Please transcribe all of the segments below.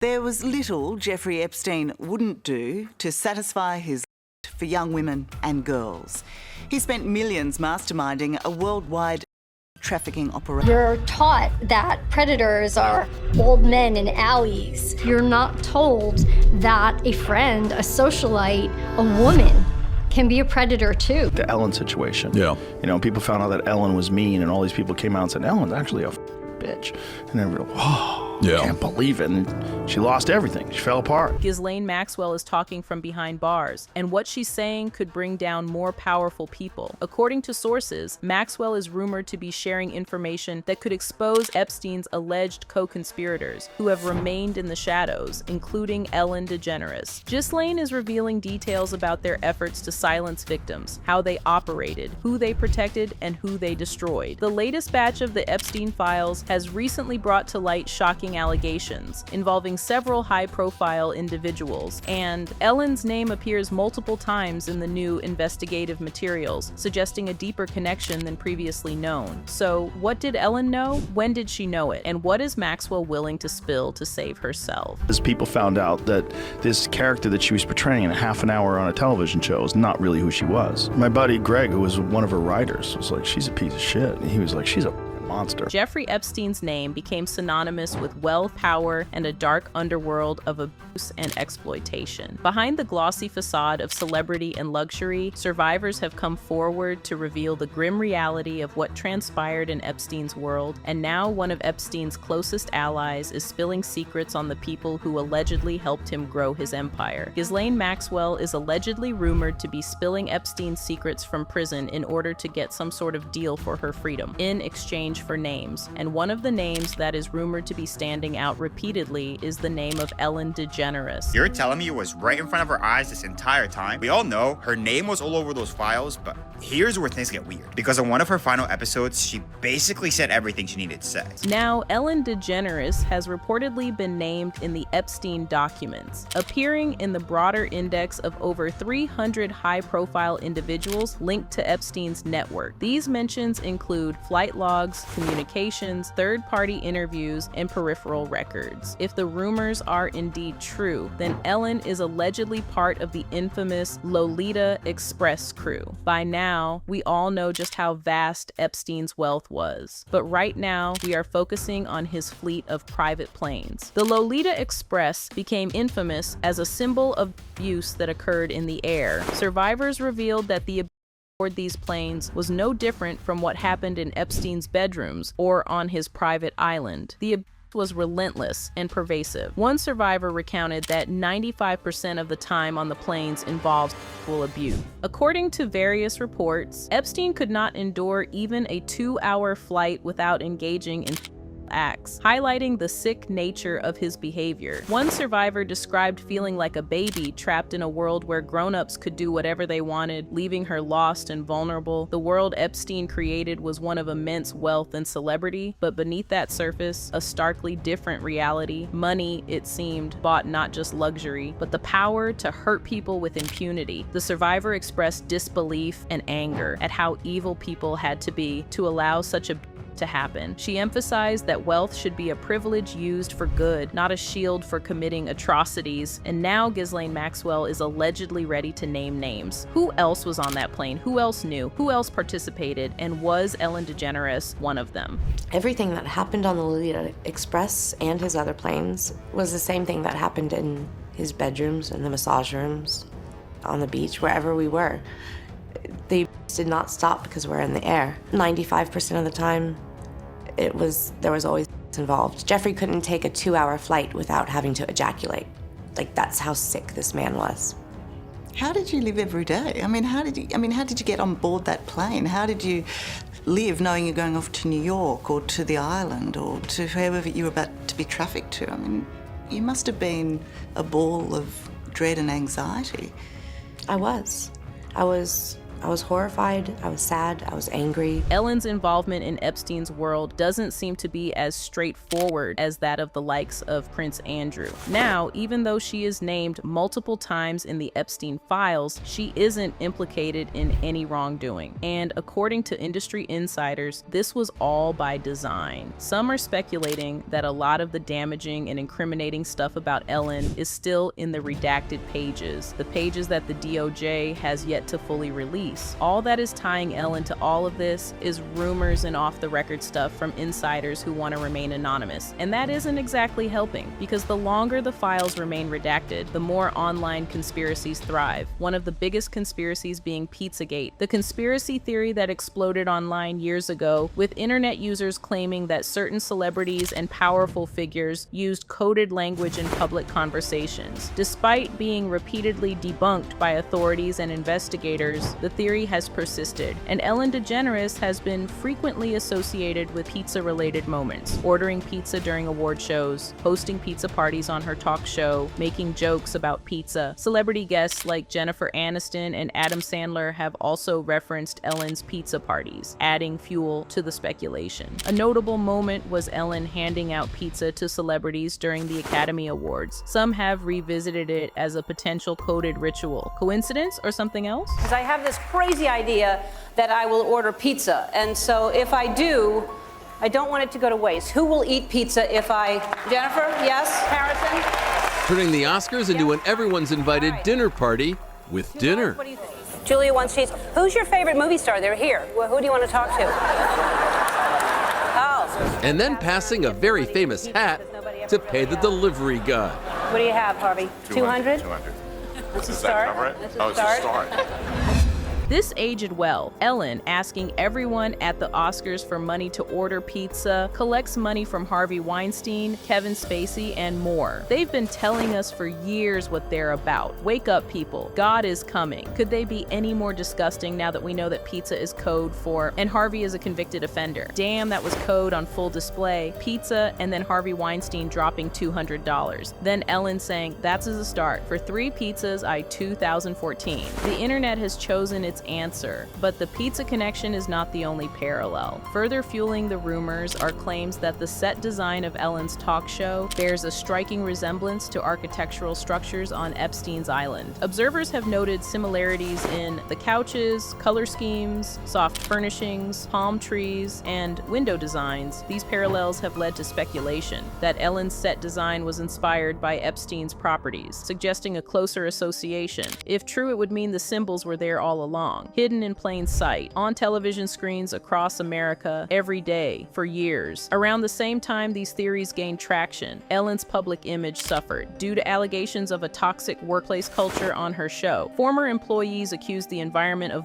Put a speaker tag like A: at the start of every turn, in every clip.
A: There was little Jeffrey Epstein wouldn't do to satisfy his for young women and girls. He spent millions masterminding a worldwide trafficking operation.
B: You're taught that predators are old men in alleys. You're not told that a friend, a socialite, a woman can be a predator too.
C: The Ellen situation.
D: Yeah.
C: You know, people found out that Ellen was mean, and all these people came out and said, Ellen's actually a bitch. And everybody, whoa.
D: Yeah.
C: Can't believe it. And she lost everything. She fell apart.
E: Ghislaine Maxwell is talking from behind bars, and what she's saying could bring down more powerful people. According to sources, Maxwell is rumored to be sharing information that could expose Epstein's alleged co-conspirators, who have remained in the shadows, including Ellen DeGeneres. Ghislaine is revealing details about their efforts to silence victims, how they operated, who they protected, and who they destroyed. The latest batch of the Epstein files has recently brought to light shocking allegations involving several high-profile individuals, and Ellen's name appears multiple times in the new investigative materials, suggesting a deeper connection than previously known. So, what did Ellen know? When did she know it? And what is Maxwell willing to spill to save herself?
C: As people found out that this character that she was portraying in a half an hour on a television show is not really who she was. My buddy Greg, who was one of her writers, was like, she's a piece of shit. And he was like, she's a monster.
E: Jeffrey Epstein's name became synonymous with wealth, power, and a dark underworld of abuse and exploitation. Behind the glossy facade of celebrity and luxury, survivors have come forward to reveal the grim reality of what transpired in Epstein's world, and now one of Epstein's closest allies is spilling secrets on the people who allegedly helped him grow his empire. Ghislaine Maxwell is allegedly rumored to be spilling Epstein's secrets from prison in order to get some sort of deal for her freedom, in exchange for names, and one of the names that is rumored to be standing out repeatedly is the name of Ellen DeGeneres.
F: You're telling me it was right in front of our eyes this entire time? We all know her name was all over those files, but here's where things get weird. Because in one of her final episodes, she basically said everything she needed to say.
E: Now, Ellen DeGeneres has reportedly been named in the Epstein documents, appearing in the broader index of over 300 high-profile individuals linked to Epstein's network. These mentions include flight logs, communications, third-party interviews, and peripheral records. If the rumors are indeed true, then Ellen is allegedly part of the infamous Lolita Express crew. By now, we all know just how vast Epstein's wealth was. But right now, we are focusing on his fleet of private planes. The Lolita Express became infamous as a symbol of abuse that occurred in the air. Survivors revealed that the aboard these planes was no different from what happened in Epstein's bedrooms or on his private island. The abuse was relentless and pervasive. One survivor recounted that 95% of the time on the planes involved sexual abuse. According to various reports, Epstein could not endure even a 2-hour flight without engaging in acts, highlighting the sick nature of his behavior. One survivor described feeling like a baby trapped in a world where grown-ups could do whatever they wanted, leaving her lost and vulnerable. The world Epstein created was one of immense wealth and celebrity, but beneath that surface, a starkly different reality. Money, it seemed, bought not just luxury, but the power to hurt people with impunity. The survivor expressed disbelief and anger at how evil people had to be to allow such a to happen. She emphasized that wealth should be a privilege used for good, not a shield for committing atrocities. And now Ghislaine Maxwell is allegedly ready to name names. Who else was on that plane? Who else knew? Who else participated? And was Ellen DeGeneres one of them?
G: Everything that happened on the Lolita Express and his other planes was the same thing that happened in his bedrooms and the massage rooms, on the beach, wherever we were. They did not stop because we're in the air. 95% of the time, there was always involved. Jeffrey couldn't take a 2-hour flight without having to ejaculate. Like, that's how sick this man was.
A: How did you live every day? How did you get on board that plane? How did you live knowing you're going off to New York or to the island or to wherever you were about to be trafficked to? You must have been a ball of dread and anxiety.
G: I was I was horrified, I was sad, I was angry.
E: Ellen's involvement in Epstein's world doesn't seem to be as straightforward as that of the likes of Prince Andrew. Now, even though she is named multiple times in the Epstein files, she isn't implicated in any wrongdoing. And according to industry insiders, this was all by design. Some are speculating that a lot of the damaging and incriminating stuff about Ellen is still in the redacted pages, the pages that the DOJ has yet to fully release. All that is tying Ellen to all of this is rumors and off-the-record stuff from insiders who want to remain anonymous. And that isn't exactly helping, because the longer the files remain redacted, the more online conspiracies thrive. One of the biggest conspiracies being Pizzagate, the conspiracy theory that exploded online years ago, with internet users claiming that certain celebrities and powerful figures used coded language in public conversations. Despite being repeatedly debunked by authorities and investigators, the theory has persisted, and Ellen DeGeneres has been frequently associated with pizza-related moments, ordering pizza during award shows, hosting pizza parties on her talk show, making jokes about pizza. Celebrity guests like Jennifer Aniston and Adam Sandler have also referenced Ellen's pizza parties, adding fuel to the speculation. A notable moment was Ellen handing out pizza to celebrities during the Academy Awards. Some have revisited it as a potential coded ritual. Coincidence or something else?
D: Because I have this crazy idea that I will order pizza. And so if I do, I don't want it to go to waste. Who will eat pizza if I... Jennifer, yes? Harrison?
H: Turning the Oscars into an everyone's invited dinner party with dinner.
D: What do you think? Julia wants cheese. Who's your favorite movie star? They're here. Well, who do you want to talk to? Oh.
H: And then passing a very famous hat to pay the delivery guy.
D: What do you have, Harvey? 200?
I: 200.
D: That's a start.
I: It's a start.
E: This aged well. Ellen, asking everyone at the Oscars for money to order pizza, collects money from Harvey Weinstein, Kevin Spacey, and more. They've been telling us for years what they're about. Wake up, people. God is coming. Could they be any more disgusting now that we know that pizza is code for, and Harvey is a convicted offender? Damn, that was code on full display. Pizza, and then Harvey Weinstein dropping $200. Then Ellen saying, that's as a start. For 3 pizzas, I 2014. The internet has chosen its answer, but the pizza connection is not the only parallel. Further fueling the rumors are claims that the set design of Ellen's talk show bears a striking resemblance to architectural structures on Epstein's island. Observers have noted similarities in the couches, color schemes, soft furnishings, palm trees, and window designs. These parallels have led to speculation that Ellen's set design was inspired by Epstein's properties, suggesting a closer association. If true, it would mean the symbols were there all along, hidden in plain sight, on television screens across America every day for years. Around the same time these theories gained traction, Ellen's public image suffered due to allegations of a toxic workplace culture on her show. Former employees accused the environment of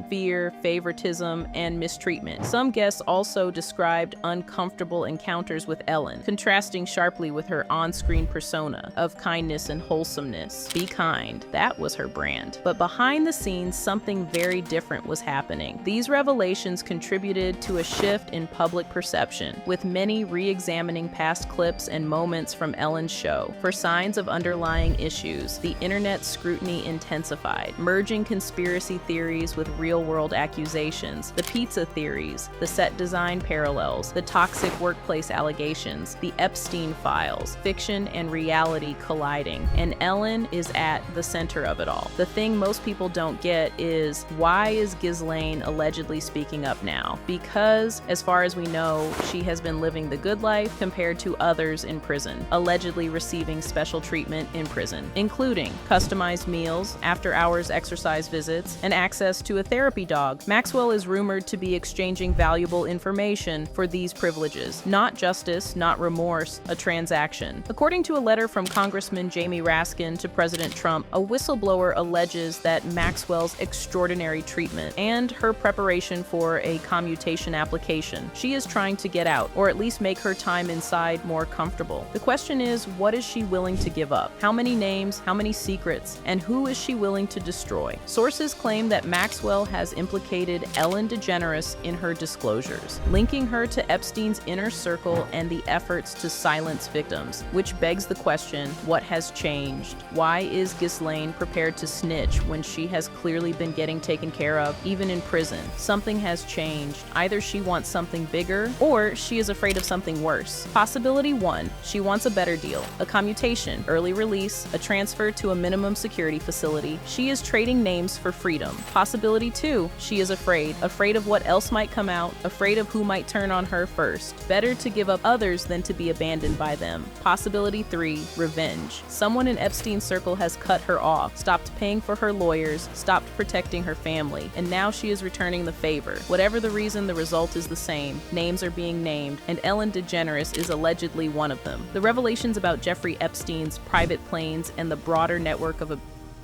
E: fear, favoritism, and mistreatment. Some guests also described uncomfortable encounters with Ellen, contrasting sharply with her on-screen persona of kindness and wholesomeness. Be kind, that was her brand. But behind the scenes, something very different was happening. These revelations contributed to a shift in public perception, with many re-examining past clips and moments from Ellen's show for signs of underlying issues. The internet's scrutiny intensified, merging conspiracy theories with real-world accusations, the pizza theories, the set design parallels, the toxic workplace allegations, the Epstein files, fiction and reality colliding, and Ellen is at the center of it all. The thing most people don't get is, why is Ghislaine allegedly speaking up now? Because, as far as we know, she has been living the good life compared to others in prison, allegedly receiving special treatment in prison, including customized meals, after-hours exercise visits, and access to a therapy dog. Maxwell is rumored to be exchanging valuable information for these privileges. Not justice, not remorse, a transaction. According to a letter from Congressman Jamie Raskin to President Trump, a whistleblower alleges that Maxwell's extraordinary treatment and her preparation for a commutation application. She is trying to get out, or at least make her time inside more comfortable. The question is, what is she willing to give up? How many names, how many secrets, and who is she willing to destroy? Sources claim that Maxwell Maxwell has implicated Ellen DeGeneres in her disclosures, linking her to Epstein's inner circle and the efforts to silence victims, which begs the question, what has changed? Why is Ghislaine prepared to snitch when she has clearly been getting taken care of, even in prison? Something has changed. Either she wants something bigger, or she is afraid of something worse. Possibility 1, she wants a better deal, a commutation, early release, a transfer to a minimum security facility. She is trading names for freedom. Possibility 2, she is afraid of what else might come out, afraid of who might turn on her first. Better to give up others than to be abandoned by them. Possibility 3, revenge. Someone in Epstein's circle has cut her off, stopped paying for her lawyers, stopped protecting her family, and now she is returning the favor. Whatever the reason, the result is the same. Names are being named, and Ellen DeGeneres is allegedly one of them. The revelations about Jeffrey Epstein's private planes and the broader network of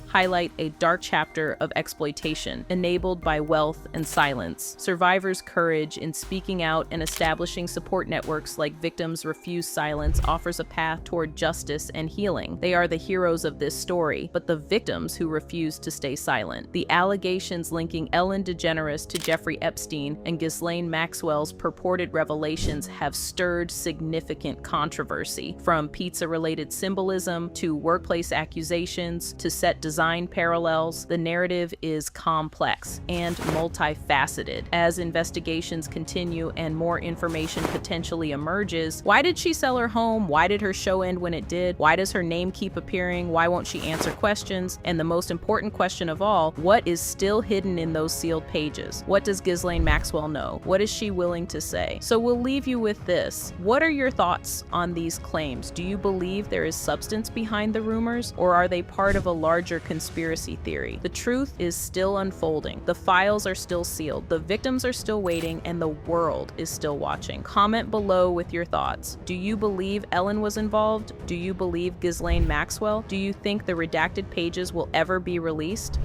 E: highlight a dark chapter of exploitation enabled by wealth and silence. Survivors' courage in speaking out and establishing support networks like Victims Refuse Silence offers a path toward justice and healing. They are the heroes of this story, but the victims who refuse to stay silent. The allegations linking Ellen DeGeneres to Jeffrey Epstein and Ghislaine Maxwell's purported revelations have stirred significant controversy, from pizza-related symbolism to workplace accusations to set design parallels. The narrative is complex and multifaceted. As investigations continue and more information potentially emerges, why did she sell her home? Why did her show end when it did? Why does her name keep appearing? Why won't she answer questions? And the most important question of all, what is still hidden in those sealed pages? What does Ghislaine Maxwell know? What is she willing to say? So we'll leave you with this. What are your thoughts on these claims? Do you believe there is substance behind the rumors, or are they part of a larger conspiracy theory? The truth is still unfolding. The files are still sealed. The victims are still waiting, and the world is still watching. Comment below with your thoughts. Do you believe Ellen was involved? Do you believe Ghislaine Maxwell? Do you think the redacted pages will ever be released?